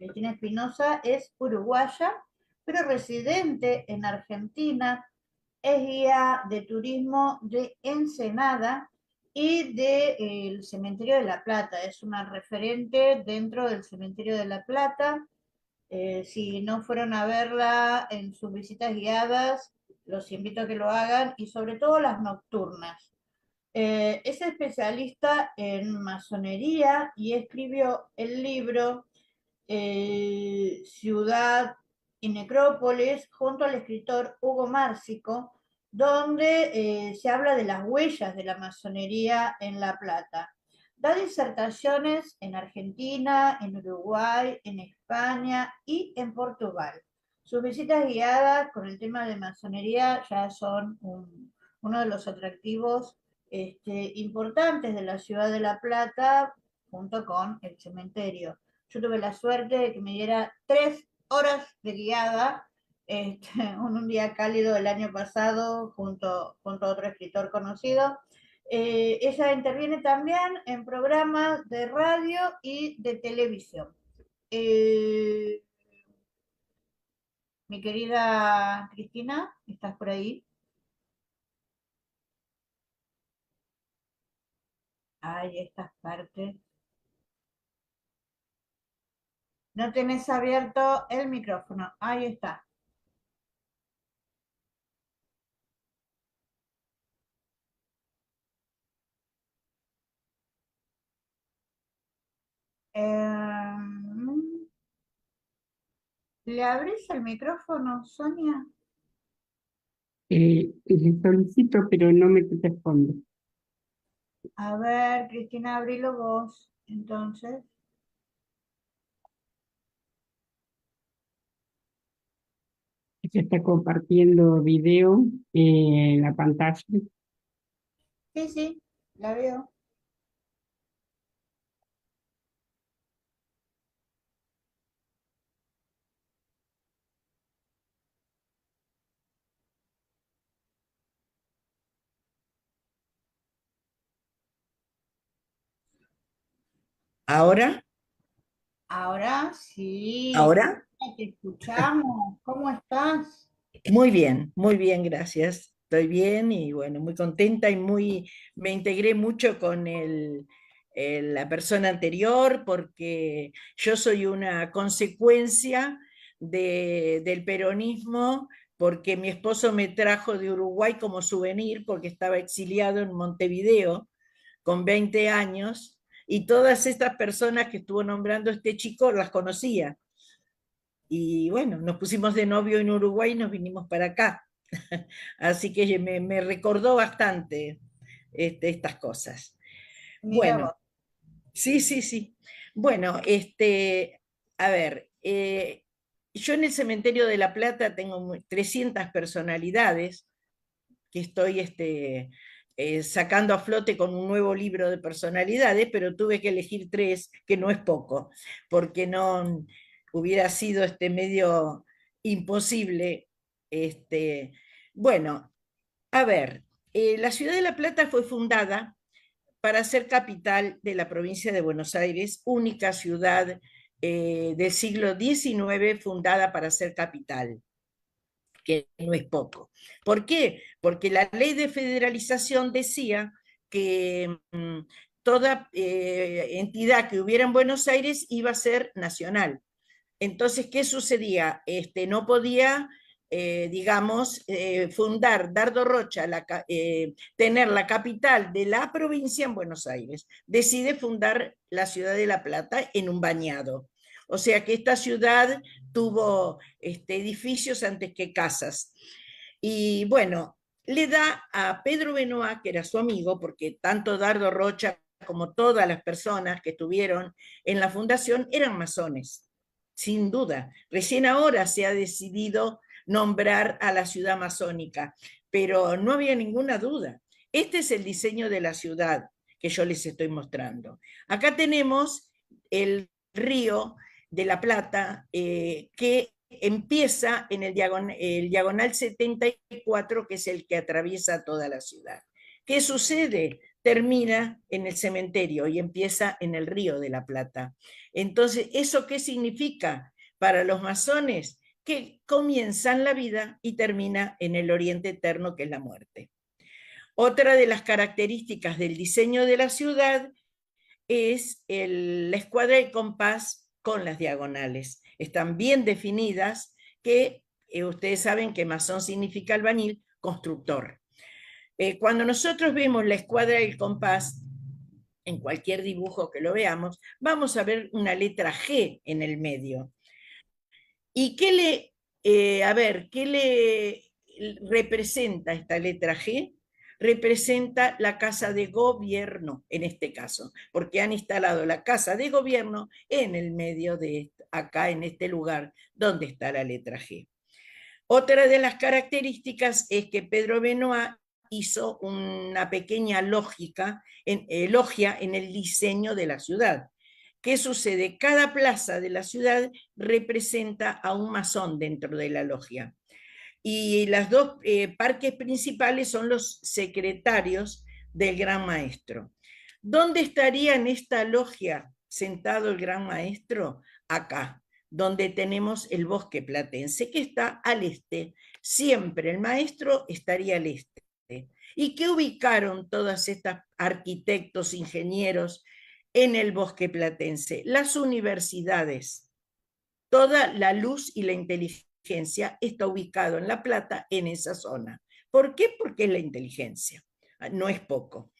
Cristina Espinosa es uruguaya, pero residente en Argentina, es guía de turismo de Ensenada y del Cementerio de La Plata. Es una referente dentro del Cementerio de La Plata. Si no fueron a verla en sus visitas guiadas, los invito a que lo hagan y sobre todo las nocturnas. Es especialista en masonería y escribió el libro Ciudad y Necrópolis junto al escritor Hugo Márcico, donde se habla de las huellas de la masonería en La Plata. Da disertaciones en Argentina, en Uruguay, en España y en Portugal. Sus visitas guiadas con el tema de masonería ya son uno de los atractivos importantes de la ciudad de La Plata, junto con el cementerio. Yo tuve la suerte de que me diera 3 horas de guiada en un día cálido del año pasado junto a otro escritor conocido. Ella interviene también en programas de radio y de televisión. Eh, Mi querida Cristina, ¿estás por ahí? Ay, estas partes. No tenés abierto el micrófono. Ahí está. Eh, ¿Le abrís el micrófono, Sonia? Le solicito, pero no me responde. A ver, Cristina, abrilo vos, entonces. Se está compartiendo video en la pantalla. Sí, sí, la veo. ¿Ahora? Ahora sí, ¿Ahora? te escuchamos. ¿Cómo estás? Muy bien, gracias. Estoy bien y bueno, muy contenta y me integré mucho con la persona anterior porque yo soy una consecuencia del peronismo porque mi esposo me trajo de Uruguay como souvenir porque estaba exiliado en Montevideo con 20 años y todas estas personas que estuvo nombrando este chico las conocía. Y bueno, nos pusimos de novio en Uruguay y nos vinimos para acá. Así que me recordó bastante estas cosas. Mira vos. Bueno, sí, sí, sí. Bueno, a ver, yo en el Cementerio de La Plata tengo 300 personalidades que estoy sacando a flote con un nuevo libro de personalidades, pero tuve que elegir 3, que no es poco, porque no hubiera sido medio imposible. Este, bueno, a ver, la ciudad de La Plata fue fundada para ser capital de la provincia de Buenos Aires, única ciudad del siglo XIX fundada para ser capital, que no es poco. ¿Por qué? Porque la ley de federalización decía que toda entidad que hubiera en Buenos Aires iba a ser nacional. Entonces, ¿qué sucedía? No podía, digamos, fundar Dardo Rocha, tener la capital de la provincia en Buenos Aires. Decide fundar la ciudad de La Plata en un bañado. O sea que esta ciudad tuvo edificios antes que casas. Y bueno, le da a Pedro Benoit, que era su amigo, porque tanto Dardo Rocha como todas las personas que estuvieron en la fundación eran masones, sin duda. Recién ahora se ha decidido nombrar a la ciudad masónica, pero no había ninguna duda. Este es el diseño de la ciudad que yo les estoy mostrando. Acá tenemos el río de la Plata, que empieza en el diagonal 74, que es el que atraviesa toda la ciudad. ¿Qué sucede? termina en el cementerio y empieza en el Río de la Plata. Entonces, ¿eso qué significa para los masones? Que comienzan la vida y termina en el Oriente Eterno, que es la muerte. Otra de las características del diseño de la ciudad es la escuadra y compás con las diagonales. Están bien definidas, que ustedes saben que masón significa albañil, constructor. Cuando nosotros vemos la escuadra y el compás, en cualquier dibujo que lo veamos, vamos a ver una letra G en el medio. ¿Y qué le representa esta letra G? Representa la casa de gobierno, en este caso, porque han instalado la casa de gobierno en el medio de acá, en este lugar donde está la letra G. Otra de las características es que Pedro Benoit hizo una pequeña logia en el diseño de la ciudad. ¿Qué sucede? Cada plaza de la ciudad representa a un masón dentro de la logia. Y las dos parques principales son los secretarios del Gran Maestro. ¿Dónde estaría en esta logia sentado el Gran Maestro? Acá, donde tenemos el bosque platense, que está al este. Siempre el maestro estaría al este. ¿Y qué ubicaron todas estas arquitectos, ingenieros en el bosque platense? Las universidades. Toda la luz y la inteligencia está ubicado en La Plata, en esa zona. ¿Por qué? Porque es la inteligencia, no es poco.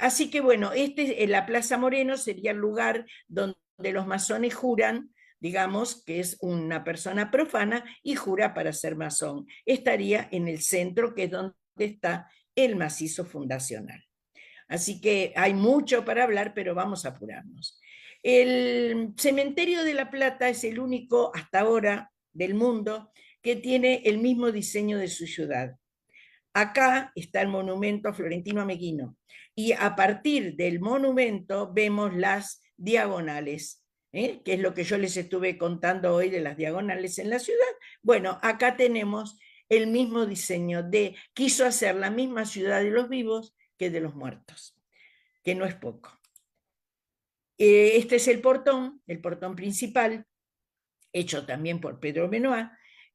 Así que bueno, la Plaza Moreno sería el lugar donde los masones juran, digamos, que es una persona profana y jura para ser masón. Estaría en el centro, que es donde está el macizo fundacional. Así que hay mucho para hablar, pero vamos a apurarnos. El cementerio de La Plata es el único hasta ahora del mundo que tiene el mismo diseño de su ciudad. Acá está el monumento a Florentino Ameghino y a partir del monumento vemos las diagonales, que es lo que yo les estuve contando hoy de las diagonales en la ciudad. Bueno, acá tenemos el mismo diseño quiso hacer la misma ciudad de los vivos que de los muertos, que no es poco. Este es el portón principal, hecho también por Pedro Benoit,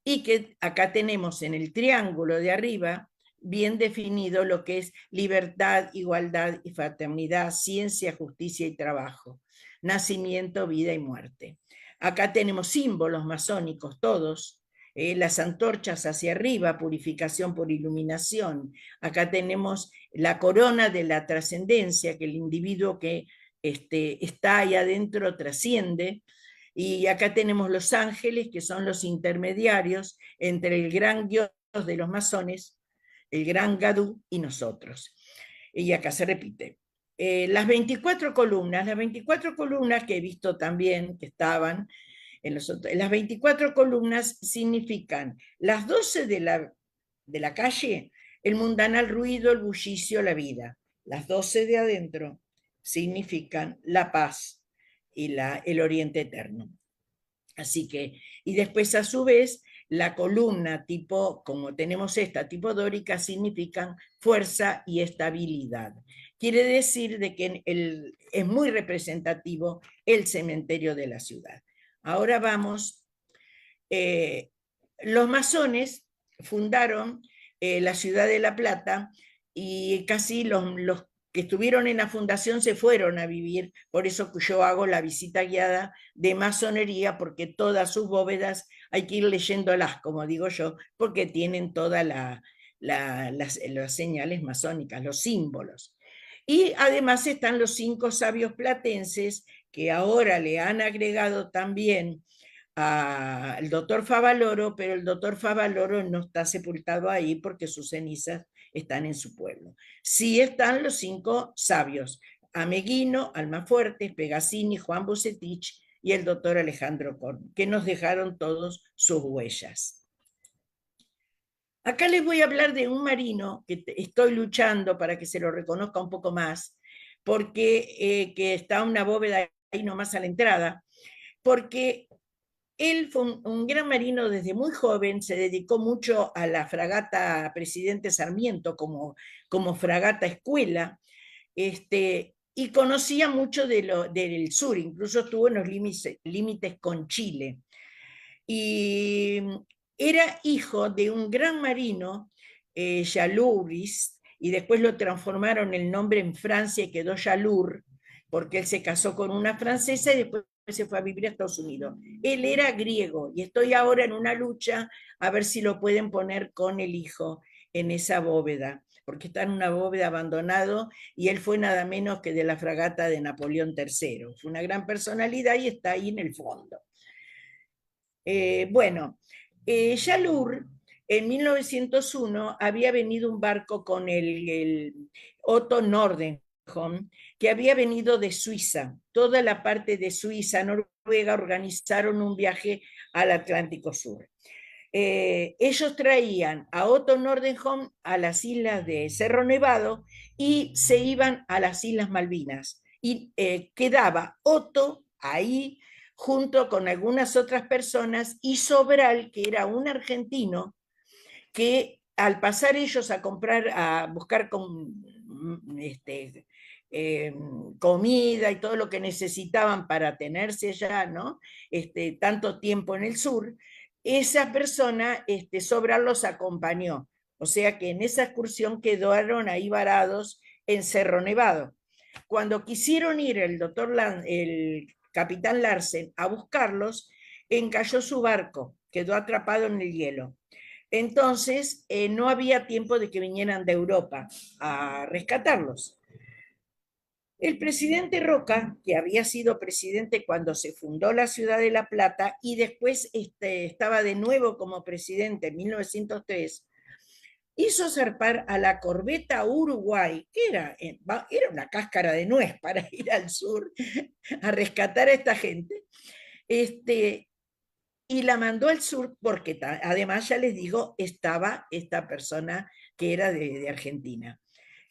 y que acá tenemos en el triángulo de arriba bien definido lo que es libertad, igualdad y fraternidad, ciencia, justicia y trabajo, nacimiento, vida y muerte. Acá tenemos símbolos masónicos todos, las antorchas hacia arriba, purificación por iluminación. Acá tenemos la corona de la trascendencia, que el individuo que está ahí adentro trasciende. Y acá tenemos los ángeles, que son los intermediarios entre el gran Dios de los masones, el gran Gadú, y nosotros. Y acá se repite. Las 24 columnas que he visto también, que estaban en las 24 columnas significan las 12 de la calle, el mundanal ruido, el bullicio, la vida. Las 12 de adentro significan la paz y el Oriente Eterno. Así que, y después a su vez, la columna tipo, como tenemos esta, tipo dórica, significan fuerza y estabilidad. Quiere decir de que es muy representativo el cementerio de la ciudad. Ahora vamos, los masones fundaron la ciudad de La Plata y casi los que estuvieron en la fundación se fueron a vivir, por eso yo hago la visita guiada de masonería, porque todas sus bóvedas hay que ir leyéndolas, como digo yo, porque tienen todas las señales masónicas, los símbolos. Y además están los 5 sabios platenses, que ahora le han agregado también al doctor Favaloro, pero el doctor Favaloro no está sepultado ahí porque sus cenizas están en su pueblo. Sí están los 5 sabios, Ameghino, Almafuerte, Pegasini, Juan Bucetich y el doctor Alejandro Korn, que nos dejaron todos sus huellas. Acá les voy a hablar de un marino que estoy luchando para que se lo reconozca un poco más, porque que está una bóveda ahí nomás a la entrada, porque él fue un gran marino desde muy joven, se dedicó mucho a la fragata Presidente Sarmiento como fragata escuela, y conocía mucho del sur, incluso estuvo en los límites con Chile. Y era hijo de un gran marino, Jalouris, y después lo transformaron el nombre en Francia y quedó Jalour, porque él se casó con una francesa y después se fue a vivir a Estados Unidos. Él era griego y estoy ahora en una lucha a ver si lo pueden poner con el hijo en esa bóveda, porque está en una bóveda abandonado y él fue nada menos que de la fragata de Napoleón III. Fue una gran personalidad y está ahí en el fondo. Bueno, Jalour en 1901 había venido un barco con el Otto Nordenholm, que había venido de Suiza. Toda la parte de Suiza, Noruega, organizaron un viaje al Atlántico Sur. Ellos traían a Otto Nordenholm a las islas de Cerro Nevado y se iban a las Islas Malvinas. Y quedaba Otto ahí junto con algunas otras personas, y Sobral, que era un argentino, que al pasar ellos a comprar, a buscar comida y todo lo que necesitaban para tenerse allá, ¿no? Tanto tiempo en el sur, esa persona, Sobral, los acompañó. O sea que en esa excursión quedaron ahí varados en Cerro Nevado. Cuando quisieron ir el capitán Larsen a buscarlos, encalló su barco, quedó atrapado en el hielo. Entonces, no había tiempo de que vinieran de Europa a rescatarlos. El presidente Roca, que había sido presidente cuando se fundó la ciudad de La Plata y después estaba de nuevo como presidente en 1903, hizo zarpar a la corbeta Uruguay, que era una cáscara de nuez para ir al sur a rescatar a esta gente, y la mandó al sur porque además, ya les digo, estaba esta persona que era de Argentina.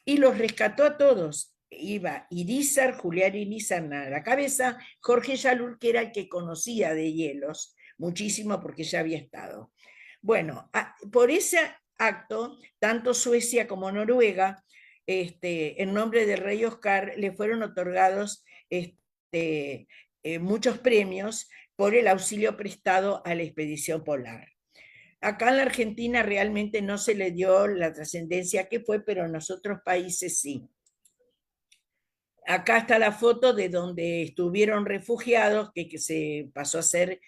Y los rescató a todos. Iba Irízar, Julián Irízar a la cabeza, Jorge Jalour, que era el que conocía de hielos, muchísimo porque ya había estado. Bueno, por ese acto, tanto Suecia como Noruega, en nombre del rey Oscar, le fueron otorgados muchos premios por el auxilio prestado a la expedición polar. Acá en la Argentina realmente no se le dio la trascendencia que fue, pero en los otros países sí. Acá está la foto de donde estuvieron refugiados, que se pasó a ser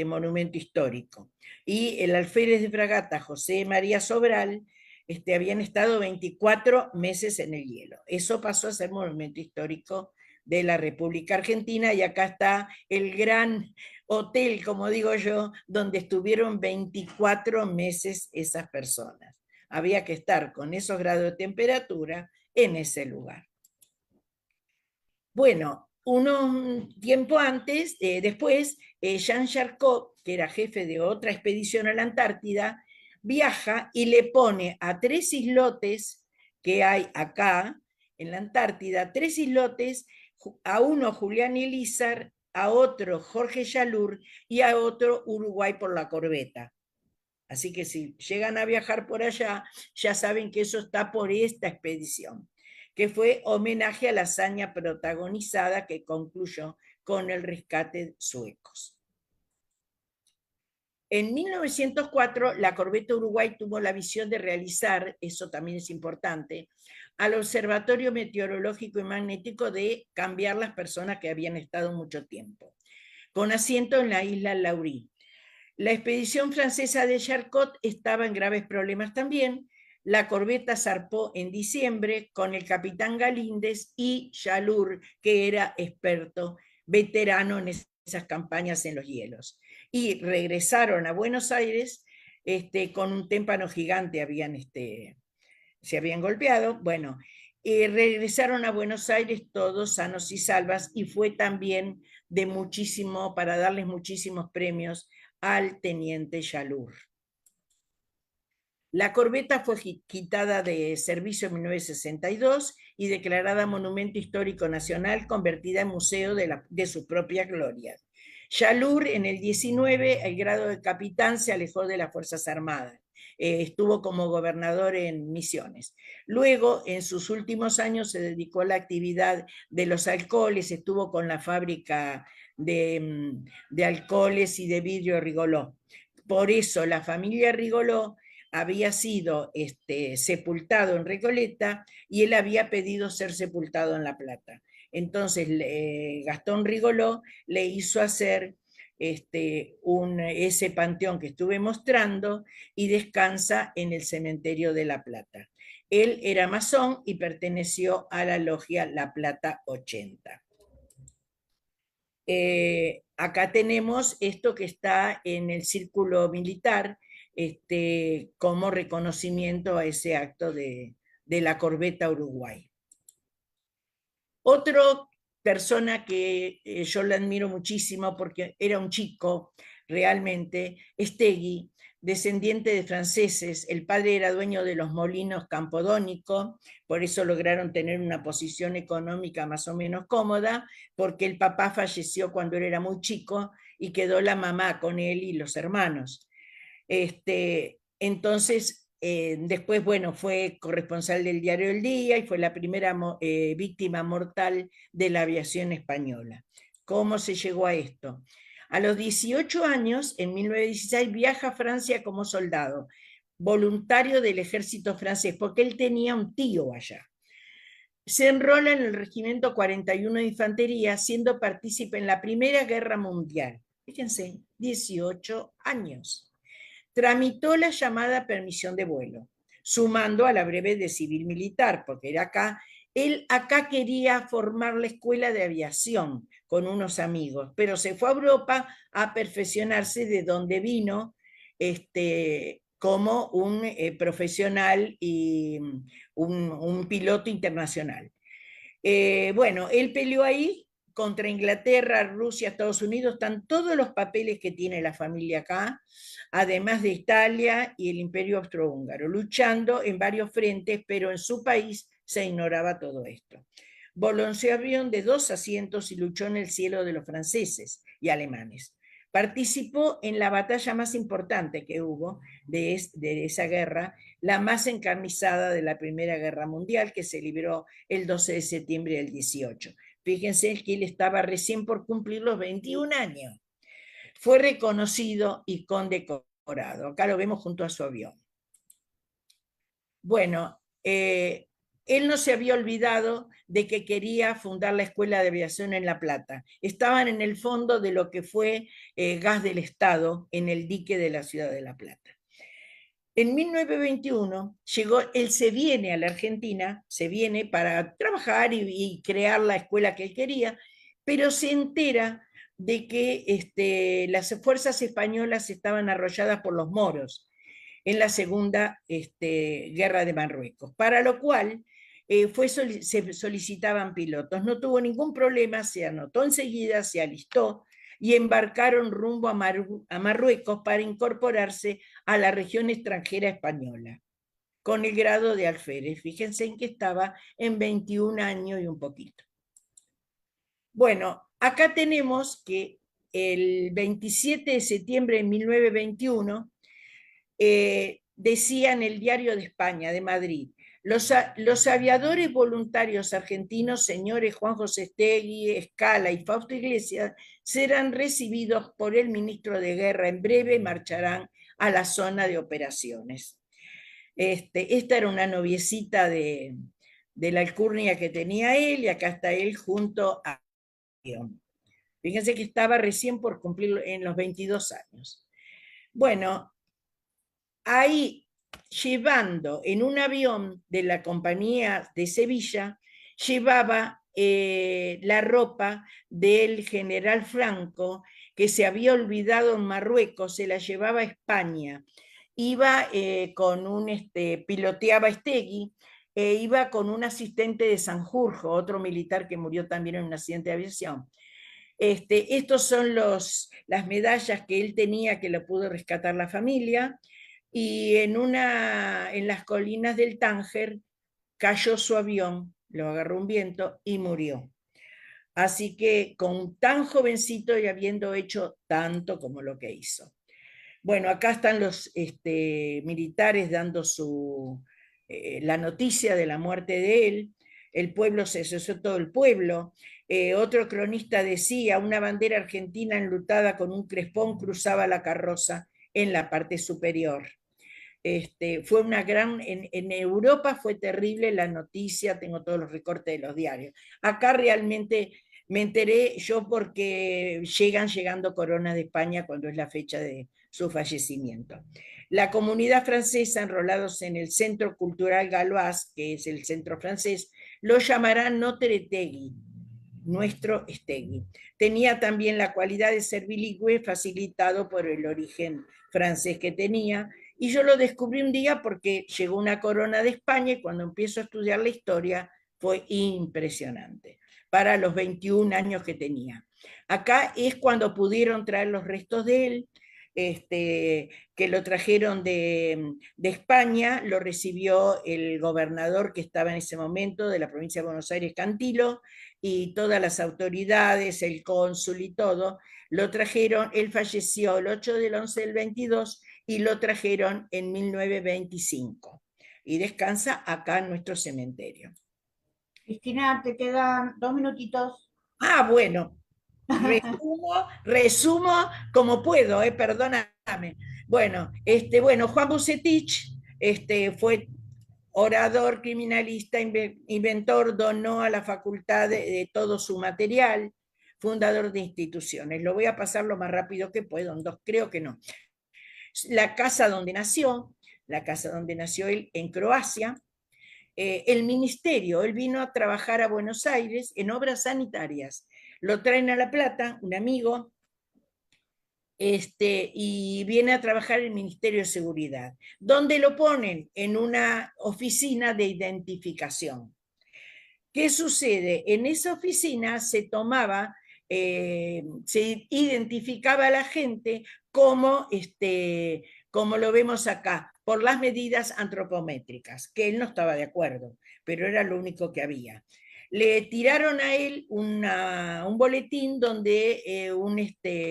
monumento histórico. Y el alférez de fragata José María Sobral habían estado 24 meses en el hielo. Eso pasó a ser monumento histórico de la República Argentina, y acá está el gran hotel, como digo yo, donde estuvieron 24 meses esas personas. Había que estar con esos grados de temperatura en ese lugar. Bueno, un tiempo antes, después, Jean Charcot, que era jefe de otra expedición a la Antártida, viaja y le pone a 3 islotes que hay acá en la Antártida, 3 islotes, a uno Julián Irízar, a otro Jorge Jalour y a otro Uruguay por la corbeta. Así que si llegan a viajar por allá, ya saben que eso está por esta expedición, que fue homenaje a la hazaña protagonizada que concluyó con el rescate de suecos. En 1904, la corbeta Uruguay tuvo la visión de realizar, eso también es importante, al Observatorio Meteorológico y Magnético, de cambiar las personas que habían estado mucho tiempo, con asiento en la isla Laurie. La expedición francesa de Charcot estaba en graves problemas también. La corbeta zarpó en diciembre con el capitán Galíndez y Jalour, que era experto, veterano en esas campañas en los hielos. Y regresaron a Buenos Aires con un témpano gigante, se habían golpeado. Bueno, regresaron a Buenos Aires todos sanos y salvas, y fue también para darles muchísimos premios al teniente Jalour. La corbeta fue quitada de servicio en 1962 y declarada Monumento Histórico Nacional, convertida en museo de su propia gloria. Jalour, en el 19, el grado de capitán, se alejó de las Fuerzas Armadas. estuvo como gobernador en Misiones. Luego, en sus últimos años, se dedicó a la actividad de los alcoholes, estuvo con la fábrica de alcoholes y de vidrio Rigoló. Por eso la familia Rigoló había sido sepultado en Recoleta y él había pedido ser sepultado en La Plata. Entonces Gastón Rigoló le hizo hacer ese panteón que estuve mostrando y descansa en el cementerio de La Plata. Él era masón y perteneció a la logia La Plata 80. Acá tenemos esto que está en el círculo militar, como reconocimiento a ese acto de la corbeta Uruguay. Otra persona que yo le admiro muchísimo porque era un chico realmente, Estegui, descendiente de franceses, el padre era dueño de los molinos Campodónico, por eso lograron tener una posición económica más o menos cómoda, porque el papá falleció cuando él era muy chico y quedó la mamá con él y los hermanos. Entonces, después, bueno, fue corresponsal del Diario El Día y fue la primera víctima mortal de la aviación española. ¿Cómo se llegó a esto? A los 18 años, en 1916, viaja a Francia como soldado, voluntario del ejército francés, porque él tenía un tío allá. Se enrola en el Regimiento 41 de Infantería, siendo partícipe en la Primera Guerra Mundial. Fíjense, 18 años. Tramitó la llamada permisión de vuelo, sumando a la breve de civil militar, porque era acá. Él acá quería formar la escuela de aviación con unos amigos, pero se fue a Europa a perfeccionarse, de donde vino como un profesional y un piloto internacional. Bueno, él peleó ahí contra Inglaterra, Rusia, Estados Unidos, están todos los papeles que tiene la familia acá, además de Italia y el Imperio Austrohúngaro, luchando en varios frentes, pero en su país se ignoraba todo esto. Volonció avión de 2 asientos y luchó en el cielo de los franceses y alemanes. Participó en la batalla más importante que hubo de esa guerra, la más encarnizada de la Primera Guerra Mundial, que se libró el 12 de septiembre del 18. Fíjense que él estaba recién por cumplir los 21 años. Fue reconocido y condecorado. Acá lo vemos junto a su avión. Bueno, él no se había olvidado de que quería fundar la Escuela de Aviación en La Plata. Estaban en el fondo de lo que fue gas del Estado en el dique de la ciudad de La Plata. En 1921 él se viene a la Argentina, se viene para trabajar y crear la escuela que él quería, pero se entera de que las fuerzas españolas estaban arrolladas por los moros en la Segunda Guerra de Marruecos, para lo cual se solicitaban pilotos. No tuvo ningún problema, se anotó enseguida, se alistó y embarcaron rumbo a Marruecos para incorporarse a la región extranjera española, con el grado de alférez. Fíjense en que estaba en 21 años y un poquito. Bueno, acá tenemos que el 27 de septiembre de 1921, decía en el Diario de España, de Madrid, los aviadores voluntarios argentinos, señores Juan José Estegui, Escala y Fausto Iglesias, serán recibidos por el ministro de Guerra. En breve marcharán a la zona de operaciones. Esta era una noviecita de la alcurnia que tenía él, y acá está él junto a... Fíjense que estaba recién por cumplir en los 22 años. Bueno, ahí, llevando en un avión de la compañía de Sevilla, llevaba la ropa del general Franco, que se había olvidado en Marruecos, se la llevaba a España. Iba con piloteaba Estegui, iba con un asistente de Sanjurjo, otro militar que murió también en un accidente de aviación. Estos son las medallas que él tenía, que lo pudo rescatar la familia, y en las colinas del Tánger cayó su avión, lo agarró un viento y murió. Así que con tan jovencito y habiendo hecho tanto como lo que hizo. Bueno, acá están los militares dando la noticia de la muerte de él. El pueblo se asoció, todo el pueblo. Otro cronista decía, una bandera argentina enlutada con un crespón cruzaba la carroza en la parte superior. Fue una gran, en Europa fue terrible la noticia, tengo todos los recortes de los diarios. Acá realmente me enteré yo porque llegando coronas de España cuando es la fecha de su fallecimiento. La comunidad francesa, enrolados en el Centro Cultural Galois, que es el centro francés, lo llamarán Notre Tegui, nuestro Stegui. Tenía también la cualidad de ser bilingüe, facilitado por el origen francés que tenía, y yo lo descubrí un día porque llegó una corona de España y cuando empiezo a estudiar la historia fue impresionante, para los 21 años que tenía. Acá es cuando pudieron traer los restos de él, que lo trajeron de España, lo recibió el gobernador que estaba en ese momento de la provincia de Buenos Aires, Cantilo, y todas las autoridades, el cónsul y todo, lo trajeron, él falleció el 8 del 11 del 22 y lo trajeron en 1925 y descansa acá en nuestro cementerio. Cristina, te quedan 2 minutitos. Ah, bueno, resumo como puedo, perdóname. Bueno, bueno, Juan Bucetich fue orador, criminalista, inventor, donó a la facultad de todo su material, fundador de instituciones. Lo voy a pasar lo más rápido que puedo, en dos, creo que no. La casa donde nació él en Croacia, el ministerio, él vino a trabajar a Buenos Aires en obras sanitarias, lo traen a La Plata, un amigo, y viene a trabajar en el Ministerio de Seguridad, donde lo ponen en una oficina de identificación. ¿Qué sucede? En esa oficina se tomaba, se identificaba a la gente como, como lo vemos acá, por las medidas antropométricas, que él no estaba de acuerdo, pero era lo único que había. Le tiraron a él un boletín donde un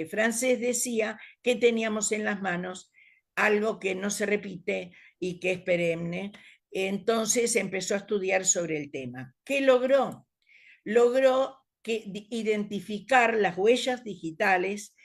francés decía que teníamos en las manos algo que no se repite y que es perenne. Entonces empezó a estudiar sobre el tema. ¿Qué logró? Logró identificar las huellas digitales,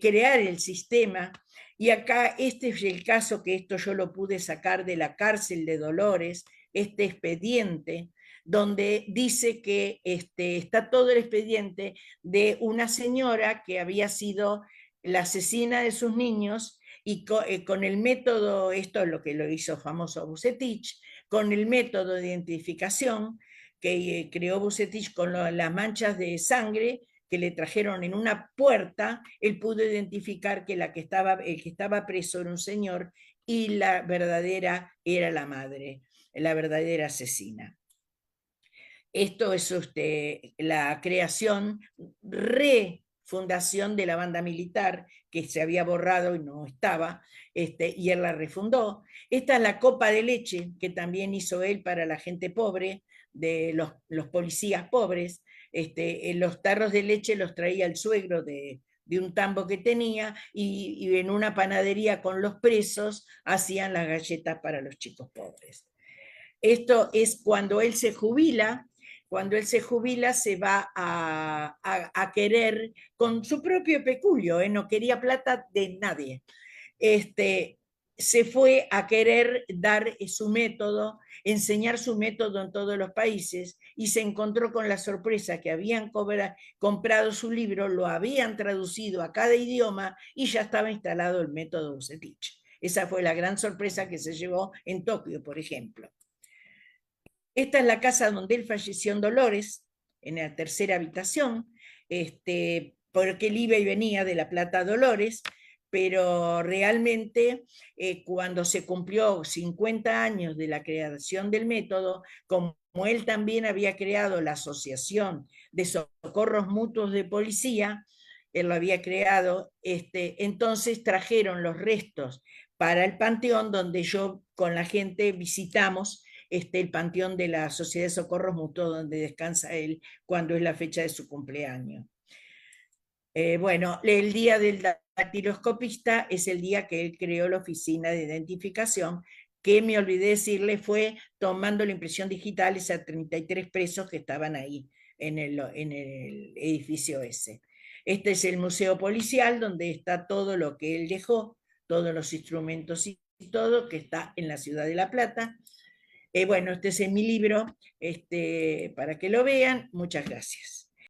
crear el sistema, y acá este es el caso que esto yo lo pude sacar de la cárcel de Dolores, este expediente, donde dice que está todo el expediente de una señora que había sido la asesina de sus niños y con el método, esto es lo que lo hizo famoso Bucetich, con el método de identificación que creó Bucetich con las manchas de sangre que le trajeron en una puerta, él pudo identificar que el que estaba preso era un señor y la verdadera era la madre, la verdadera asesina. Esto es la creación, refundación de la banda militar, que se había borrado y no estaba, y él la refundó. Esta es la copa de leche que también hizo él para la gente pobre, de los policías pobres. En los tarros de leche los traía el suegro de un tambo que tenía, y en una panadería con los presos hacían las galletas para los chicos pobres. Esto es cuando él se jubila. Cuando él se jubila se va a querer con su propio peculio, no quería plata de nadie. Se fue a querer dar su método, enseñar su método en todos los países, y se encontró con la sorpresa que habían comprado su libro, lo habían traducido a cada idioma y ya estaba instalado el método Bucetich. Esa fue la gran sorpresa que se llevó en Tokio, por ejemplo. Esta es la casa donde él falleció en Dolores, en la tercera habitación, porque él iba y venía de La Plata a Dolores, pero realmente cuando se cumplió 50 años de la creación del método, como él también había creado la Asociación de Socorros Mutuos de Policía, él lo había creado, entonces trajeron los restos para el panteón, donde yo con la gente visitamos el panteón de la Sociedad de Socorros Mutuos, donde descansa él cuando es la fecha de su cumpleaños. Bueno, el día del dactiloscopista es el día que él creó la oficina de identificación, que me olvidé decirle fue tomando la impresión digital a 33 presos que estaban ahí en el edificio ese. Este es el museo policial donde está todo lo que él dejó, todos los instrumentos y todo, que está en la ciudad de La Plata. Bueno, este es mi libro, para que lo vean. Muchas gracias.